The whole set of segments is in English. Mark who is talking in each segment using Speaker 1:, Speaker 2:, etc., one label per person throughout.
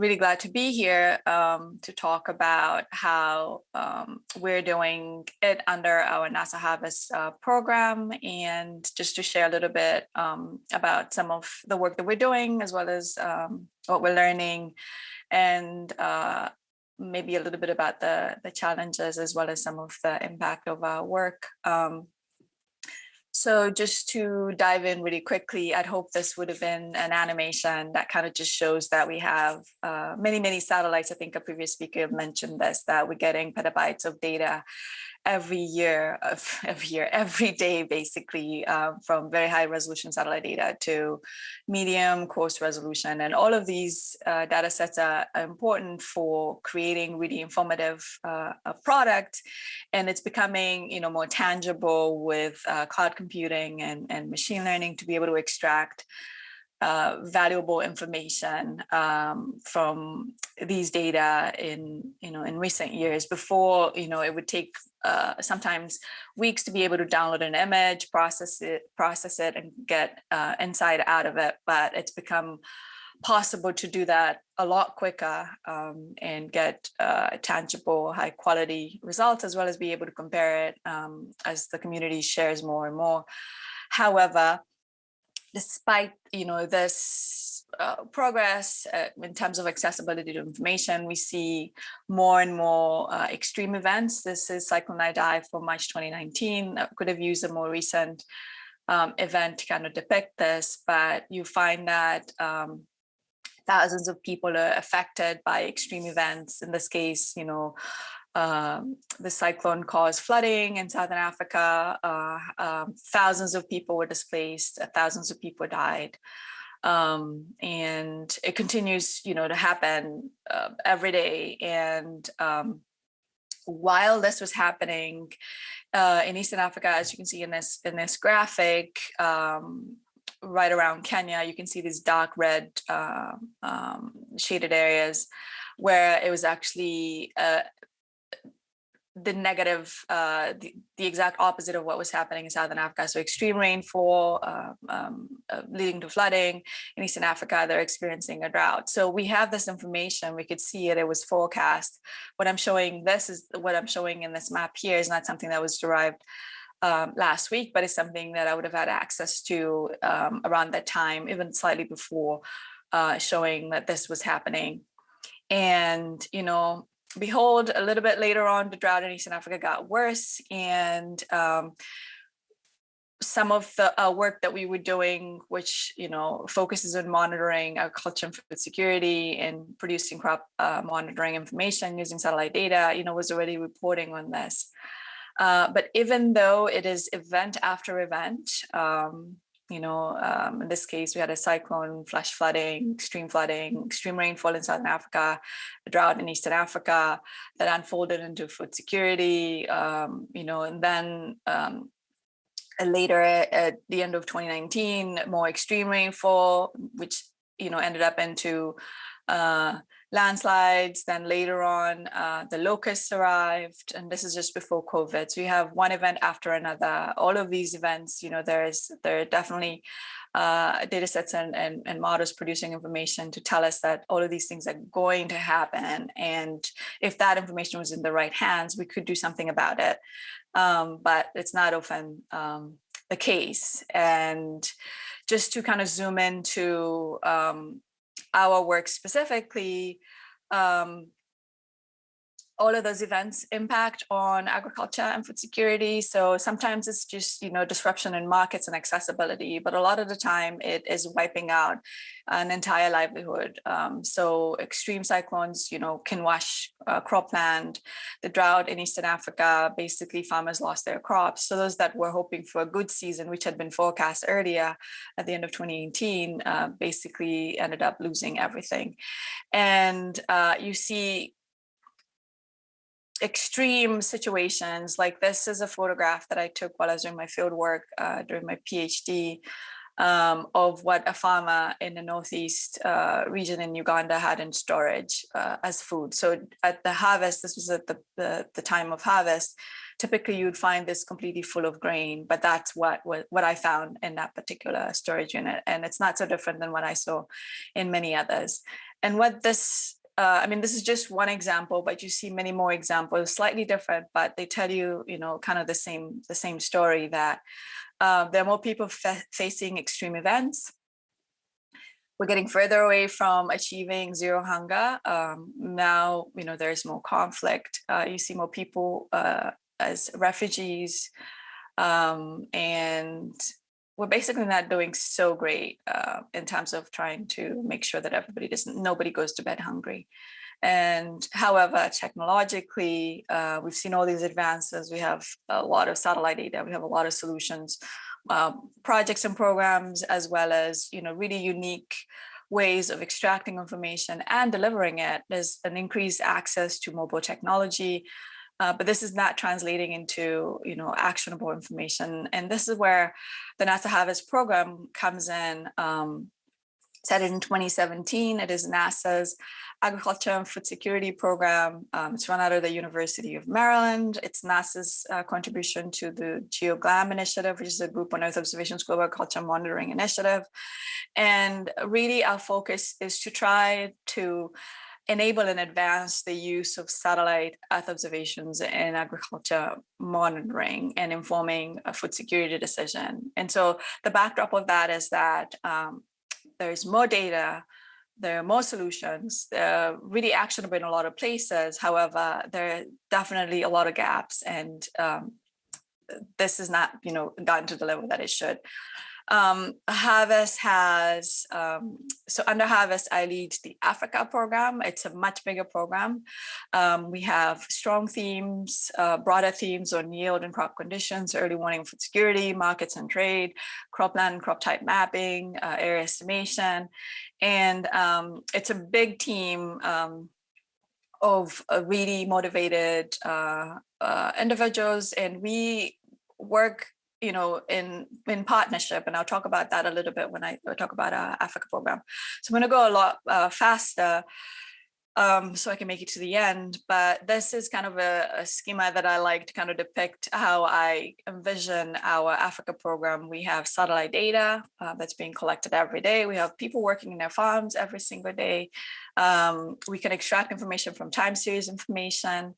Speaker 1: really glad to be here to talk about how we're doing it under our NASA Harvest program, and just to share a little bit about some of the work that we're doing, as well as what we're learning, and maybe a little bit about the challenges, as well as some of the impact of our work. So just to dive in really quickly, I'd hope this would have been an animation that kind of just shows that we have many, many satellites. I think a previous speaker mentioned this, that we're getting petabytes of data every day, basically, from very high resolution satellite data to medium, coarse resolution. And all of these data sets are important for creating really informative product. And it's becoming, more tangible with cloud computing and machine learning to be able to extract valuable information from these data in recent years. Before, it would take sometimes weeks to be able to download an image, process it, and get insight out of it. But it's become possible to do that a lot quicker and get tangible, high quality results, as well as be able to compare it as the community shares more and more. However, despite this progress in terms of accessibility to information, we see more and more extreme events. This is Cyclone Idai from March 2019. I could have used a more recent event to kind of depict this, but you find that thousands of people are affected by extreme events. In this case, the cyclone caused flooding in Southern Africa. Thousands of people were displaced. Thousands of people died. And it continues, to happen every day. And while this was happening in Eastern Africa, as you can see in this graphic, right around Kenya, you can see these dark red shaded areas where it was actually the negative, the exact opposite of what was happening in Southern Africa. So extreme rainfall leading to flooding. In Eastern Africa, they're experiencing a drought. So we have this information, we could see it, it was forecast. What I'm showing in this map here is not something that was derived last week, but it's something that I would have had access to around that time, even slightly before, showing that this was happening. And, behold, a little bit later on, the drought in Eastern Africa got worse, and some of the work that we were doing, which focuses on monitoring agriculture and food security and producing crop monitoring information using satellite data, was already reporting on this. But even though it is event after event, in this case, we had a cyclone, flash flooding, extreme rainfall in Southern Africa, a drought in Eastern Africa that unfolded into food security, and then later at the end of 2019, more extreme rainfall, which, ended up into landslides. Then later on, the locusts arrived, and this is just before COVID. So you have one event after another. All of these events, there are definitely data sets and models producing information to tell us that all of these things are going to happen. And if that information was in the right hands, we could do something about it. But it's not often the case. And just to kind of zoom into our work specifically, all of those events impact on agriculture and food security. So sometimes it's just, disruption in markets and accessibility, but a lot of the time it is wiping out an entire livelihood. So extreme cyclones, can wash cropland. The drought in Eastern Africa, basically farmers lost their crops. So those that were hoping for a good season, which had been forecast earlier at the end of 2018, basically ended up losing everything. And you see extreme situations like this is a photograph that I took while I was doing my field work during my PhD of what a farmer in the Northeast region in Uganda had in storage as food. So at the harvest, this was at the time of harvest, typically you'd find this completely full of grain, but that's what I found in that particular storage unit. And it's not so different than what I saw in many others. And what this, I mean, this is just one example, but you see many more examples, slightly different, but they tell you, you know, kind of the same story, that there are more people facing extreme events. We're getting further away from achieving zero hunger. Now, you know, there's more conflict. You see more people as refugees, and we're basically not doing so great in terms of trying to make sure that nobody goes to bed hungry. And however, technologically, we've seen all these advances. We have a lot of satellite data. We have a lot of solutions, projects and programs, as well as, you know, really unique ways of extracting information and delivering it. There's an increased access to mobile technology, but this is not translating into, you know, actionable information. And this is where the NASA Harvest program comes in. Started in 2017. It is NASA's Agriculture and Food Security Program. It's run out of the University of Maryland. It's NASA's contribution to the GeoGLAM initiative, which is a Group on Earth Observations Global Agriculture Monitoring Initiative. And really our focus is to try to enable and advance the use of satellite Earth observations in agriculture monitoring and informing a food security decision. And so the backdrop of that is that there's more data, there are more solutions, they're really actionable in a lot of places. However, there are definitely a lot of gaps, and this is not, you know, gotten to the level that it should. Harvest has, so under Harvest, I lead the Africa program. It's a much bigger program. We have strong themes, broader themes on yield and crop conditions, early warning food security, markets and trade, cropland and crop type mapping, area estimation. And it's a big team of really motivated individuals, and we work, you know, in partnership, and I'll talk about that a little bit when I talk about our Africa program. So I'm going to go a lot faster so I can make it to the end. But this is kind of a schema that I like to kind of depict how I envision our Africa program. We have satellite data that's being collected every day. We have people working in their farms every single day. We can extract information from time series information,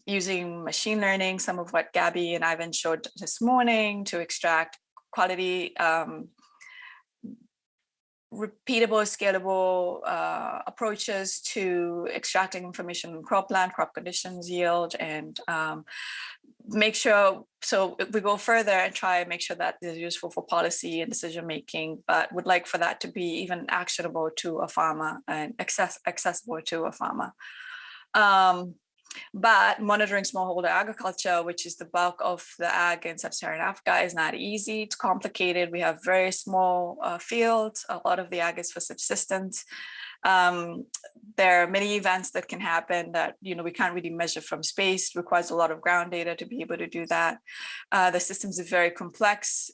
Speaker 1: using machine learning, some of what Gabby and Ivan showed this morning, to extract quality, repeatable, scalable approaches to extracting information from cropland, crop conditions, yield, and make sure, so we go further and try and make sure that is useful for policy and decision making, but would like for that to be even actionable to a farmer and accessible to a farmer. But monitoring smallholder agriculture, which is the bulk of the ag in sub-Saharan Africa, is not easy. It's complicated. We have very small fields. A lot of the ag is for subsistence. There are many events that can happen that, you know, we can't really measure from space. It requires a lot of ground data to be able to do that. The systems are very complex.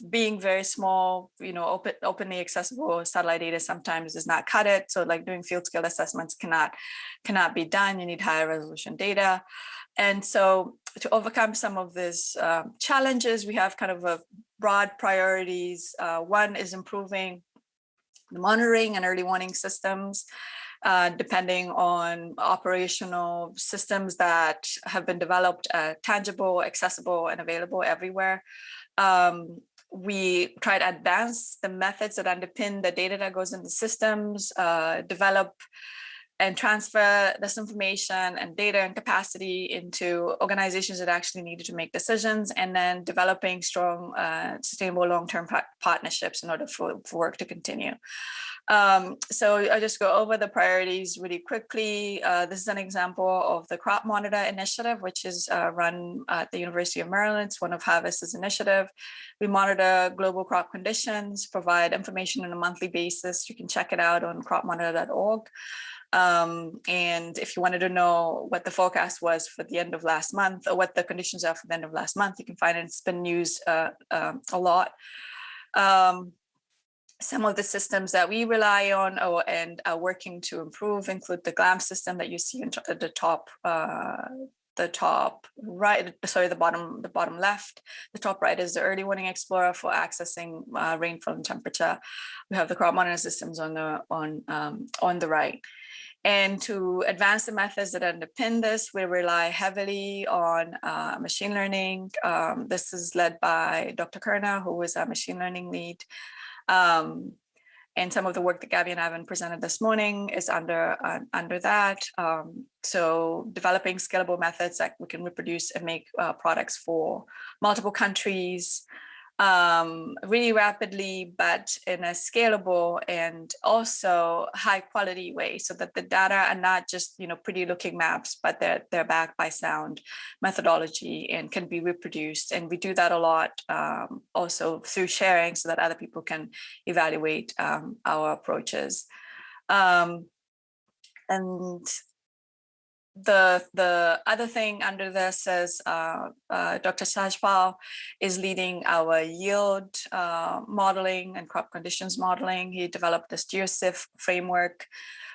Speaker 1: Being very small, you know, openly accessible satellite data sometimes does not cut it. So like doing field scale assessments cannot be done. You need higher resolution data. And so to overcome some of these challenges, we have kind of a broad priorities. One is improving the monitoring and early warning systems, depending on operational systems that have been developed, tangible, accessible, and available everywhere. We try to advance the methods that underpin the data that goes into systems, develop and transfer this information and data and capacity into organizations that actually needed to make decisions, and then developing strong, sustainable long-term partnerships in order for work to continue. So I'll just go over the priorities really quickly. This is an example of the Crop Monitor Initiative, which is run at the University of Maryland. It's one of Harvest's initiative. We monitor global crop conditions, provide information on a monthly basis. You can check it out on cropmonitor.org. And if you wanted to know what the forecast was for the end of last month, or what the conditions are for the end of last month, you can find it. It's been used a lot. Some of the systems that we rely on and are working to improve include the GLAM system that you see in the top right, sorry, the bottom left. The top right is the early warning explorer for accessing rainfall and temperature. We have the crop monitoring systems on the right. And to advance the methods that underpin this, we rely heavily on machine learning. This is led by Dr. Kerner, who is our machine learning lead. And some of the work that Gabby and Ivan presented this morning is under that. So developing scalable methods that we can reproduce and make products for multiple countries really rapidly, but in a scalable and also high quality way, so that the data are not just pretty looking maps, but they're backed by sound methodology and can be reproduced. And we do that a lot also through sharing, so that other people can evaluate our approaches. And the other thing under this is Dr. Sajpal is leading our yield modeling and crop conditions modeling. He developed this GeoSIF framework,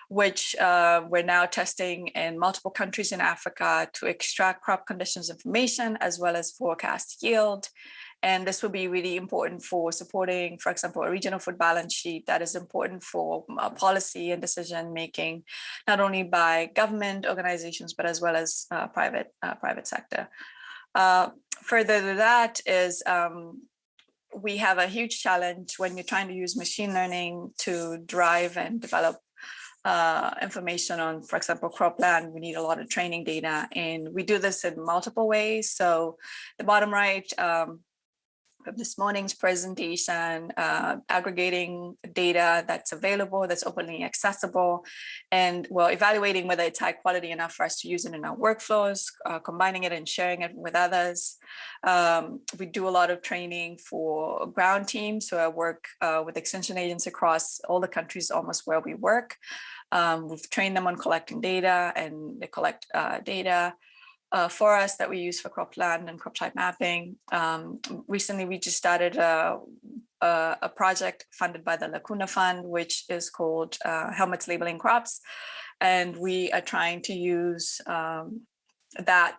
Speaker 1: which we're now testing in multiple countries in Africa to extract crop conditions information as well as forecast yield. And this will be really important for supporting, for example, a regional food balance sheet that is important for policy and decision making, not only by government organizations, but as well as private sector. Further to that is we have a huge challenge when you're trying to use machine learning to drive and develop information on, for example, cropland. We need a lot of training data, and we do this in multiple ways. So the bottom right, of this morning's presentation, aggregating data that's available, that's openly accessible, and evaluating whether it's high quality enough for us to use it in our workflows, combining it and sharing it with others. We do a lot of training for ground teams, so I work with extension agents across all the countries almost where we work. We've trained them on collecting data, and they collect data for us that we use for cropland and crop type mapping. Recently, we just started a project funded by the Lacuna Fund, which is called Helmets Labeling Crops. And we are trying to use that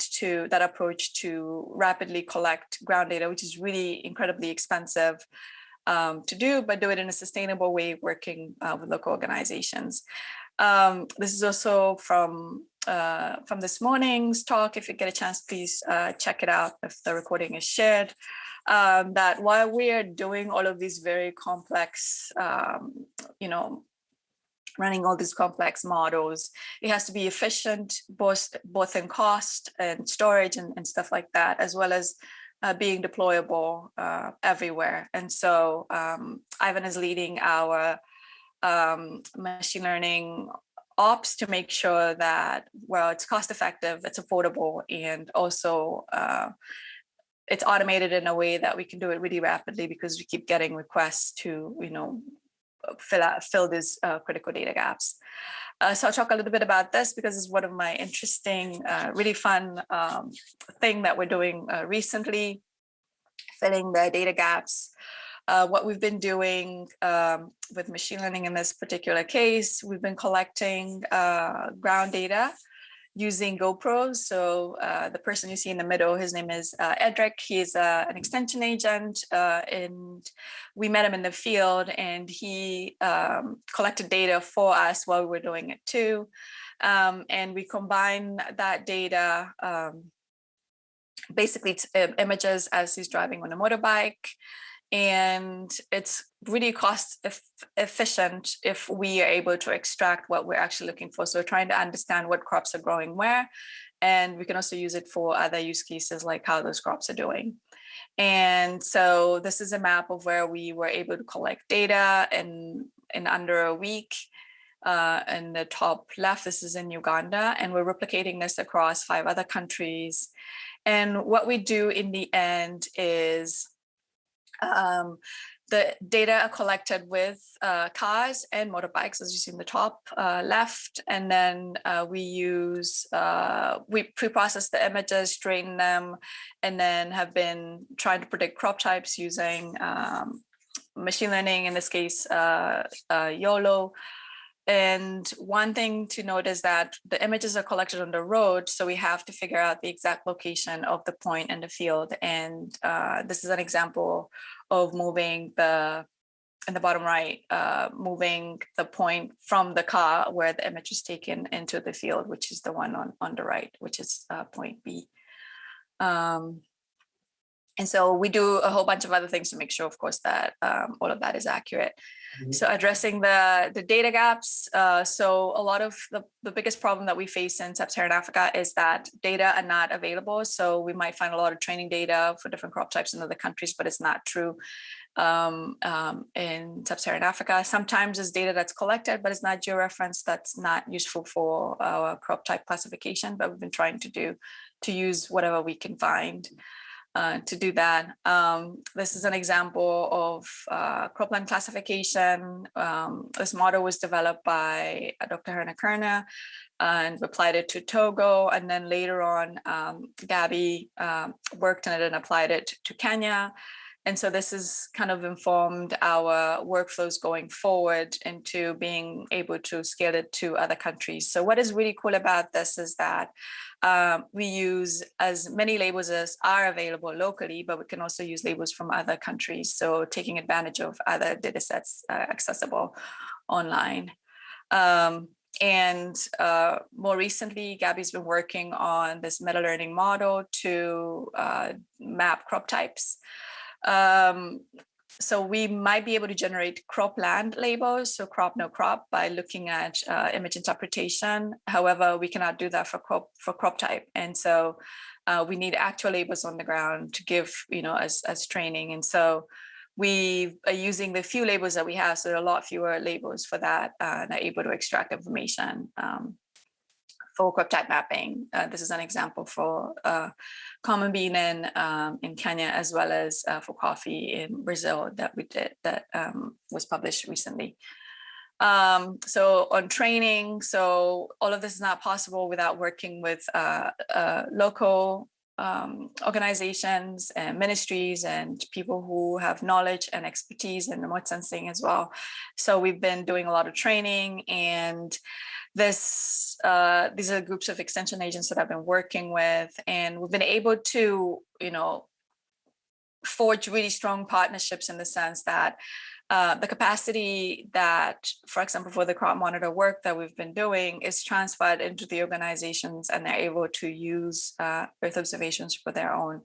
Speaker 1: approach to rapidly collect ground data, which is really incredibly expensive to do, but do it in a sustainable way, working with local organizations. This is also from this morning's talk. If you get a chance, please check it out if the recording is shared. That while we are doing all of these very complex, running all these complex models, it has to be efficient, both in cost and storage and stuff like that, as well as being deployable everywhere. And so Ivan is leading our machine learning ops to make sure that, it's cost effective, it's affordable, and also it's automated in a way that we can do it really rapidly, because we keep getting requests to, fill these critical data gaps. So I'll talk a little bit about this because it's one of my interesting, really fun thing that we're doing recently, filling the data gaps. What we've been doing with machine learning in this particular case, we've been collecting ground data using GoPros. So the person you see in the middle, his name is Edric. He's an extension agent, and we met him in the field, and he collected data for us while we were doing it too. And we combine that data, basically images as he's driving on a motorbike. And it's really cost efficient if we are able to extract what we're actually looking for. So we're trying to understand what crops are growing where, and we can also use it for other use cases like how those crops are doing. And so this is a map of where we were able to collect data in under a week. In the top left, this is in Uganda, and we're replicating this across 5 other countries. And what we do in the end is the data are collected with cars and motorbikes, as you see in the top left, and then we pre-process the images, strain them, and then have been trying to predict crop types using machine learning, in this case, YOLO. And one thing to note is that the images are collected on the road, so we have to figure out the exact location of the point in the field. And this is an example of moving in the bottom right, moving the point from the car where the image was taken into the field, which is the one on the right, which is point B. And so we do a whole bunch of other things to make sure, of course, that all of that is accurate. Mm-hmm. So addressing the data gaps. So a lot of the biggest problem that we face in sub-Saharan Africa is that data are not available. So we might find a lot of training data for different crop types in other countries, but it's not true in sub-Saharan Africa. Sometimes it's data that's collected, but it's not georeferenced. That's not useful for our crop type classification, but we've been trying to use whatever we can find to do that. This is an example of cropland classification. This model was developed by Dr. Herna Kerner and applied it to Togo. And then later on, Gabby worked on it and applied it to Kenya. And so this has kind of informed our workflows going forward into being able to scale it to other countries. So what is really cool about this is that we use as many labels as are available locally, but we can also use labels from other countries. So taking advantage of other data sets accessible online. And more recently, Gabby's been working on this meta learning model to map crop types. So we might be able to generate cropland labels, so crop, no crop, by looking at image interpretation. However, we cannot do that for crop type. And so we need actual labels on the ground to give, as training. And so we are using the few labels that we have. So there are a lot fewer labels for that and are able to extract information for crop type mapping. This is an example for common bean in Kenya, as well as for coffee in Brazil that we did, that was published recently. So on training, so all of this is not possible without working with local organizations and ministries and people who have knowledge and expertise in remote sensing as well. So we've been doing a lot of training, and these are groups of extension agents that I've been working with, and we've been able to, forge really strong partnerships in the sense that the capacity that, for example, for the crop monitor work that we've been doing is transferred into the organizations, and they're able to use Earth observations for their own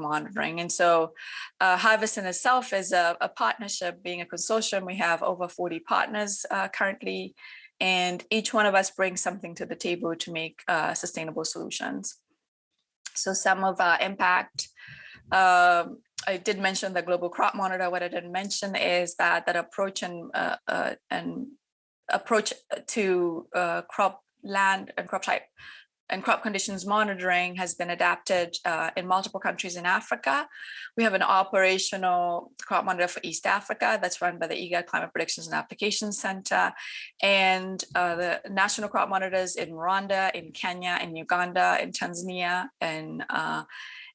Speaker 1: monitoring. And so Harvest in itself is a partnership, being a consortium. We have over 40 partners currently, and each one of us brings something to the table to make sustainable solutions. So some of our impact, I did mention the global crop monitor. What I didn't mention is that approach and approach to crop land and crop type and crop conditions monitoring has been adapted in multiple countries in Africa. We have an operational crop monitor for East Africa that's run by the IGAD Climate Predictions and Applications Center, and the national crop monitors in Rwanda, in Kenya, in Uganda, in Tanzania, and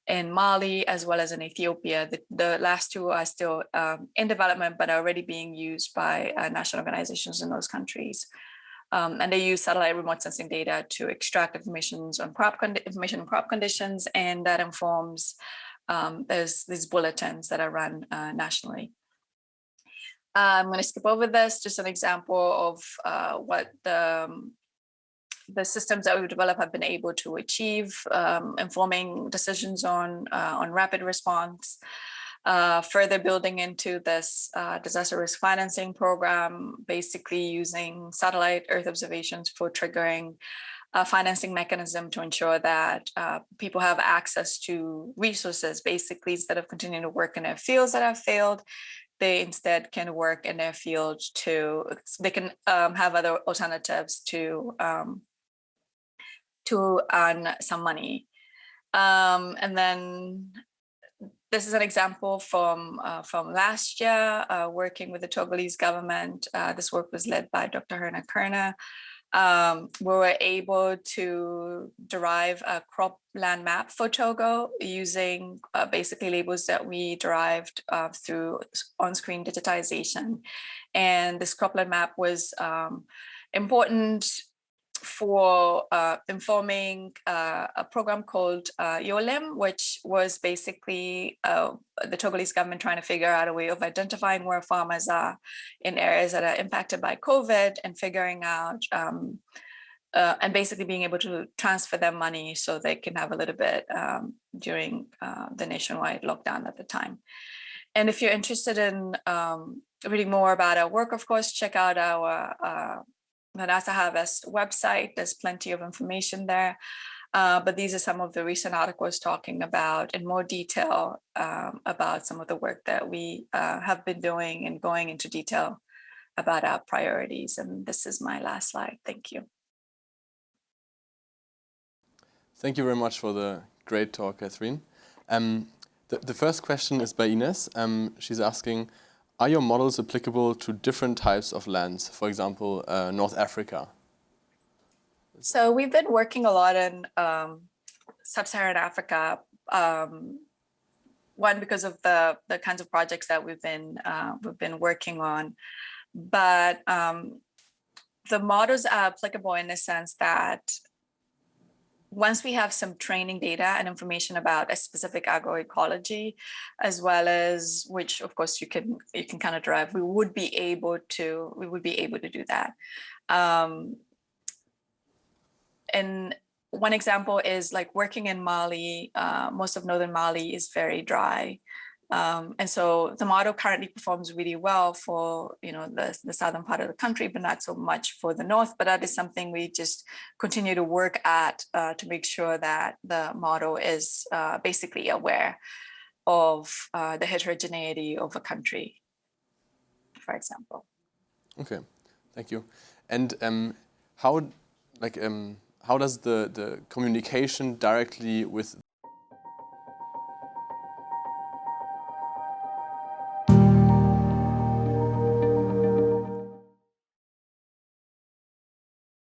Speaker 1: in Mali, as well as in Ethiopia. The last two are still in development, but are already being used by national organizations in those countries. And they use satellite remote sensing data to extract information on crop conditions, and that informs, there's these bulletins that are run nationally. I'm going to skip over this, just an example of what the systems that we've developed have been able to achieve, informing decisions on rapid response, further building into this disaster risk financing program, basically using satellite Earth observations for triggering a financing mechanism to ensure that people have access to resources. Basically, instead of continuing to work in their fields that have failed, they instead can work in their field they can have other alternatives to earn some money. And then this is an example from last year, working with the Togolese government. This work was led by Dr. Herna Kerner. we were able to derive a cropland map for Togo using basically labels that we derived through on-screen digitization. And this cropland map was important for informing a program called YOLIM, which was basically the Togolese government trying to figure out a way of identifying where farmers are in areas that are impacted by COVID and figuring out and basically being able to transfer their money so they can have a little bit during the nationwide lockdown at the time. And if you're interested in reading more about our work, of course, check out our Manasa Harvest website. There's plenty of information there. But these are some of the recent articles talking about in more detail about some of the work that we have been doing and going into detail about our priorities. And this is my last slide. Thank you.
Speaker 2: Thank you very much for the great talk, Catherine. The first question is by Ines. She's asking, are your models applicable to different types of lands, for example, North Africa?
Speaker 1: So we've been working a lot in sub-Saharan Africa. One, because of the kinds of projects that we've been working on, but the models are applicable in the sense that once we have some training data and information about a specific agroecology, as well as which, of course, you can kind of derive, we would be able to do that. And one example is like working in Mali. Most of northern Mali is very dry. And so the model currently performs really well for the southern part of the country, but not so much for the north. But that is something we just continue to work at to make sure that the model is basically aware of the heterogeneity of a country, for example.
Speaker 2: Okay, thank you. And how does the communication directly with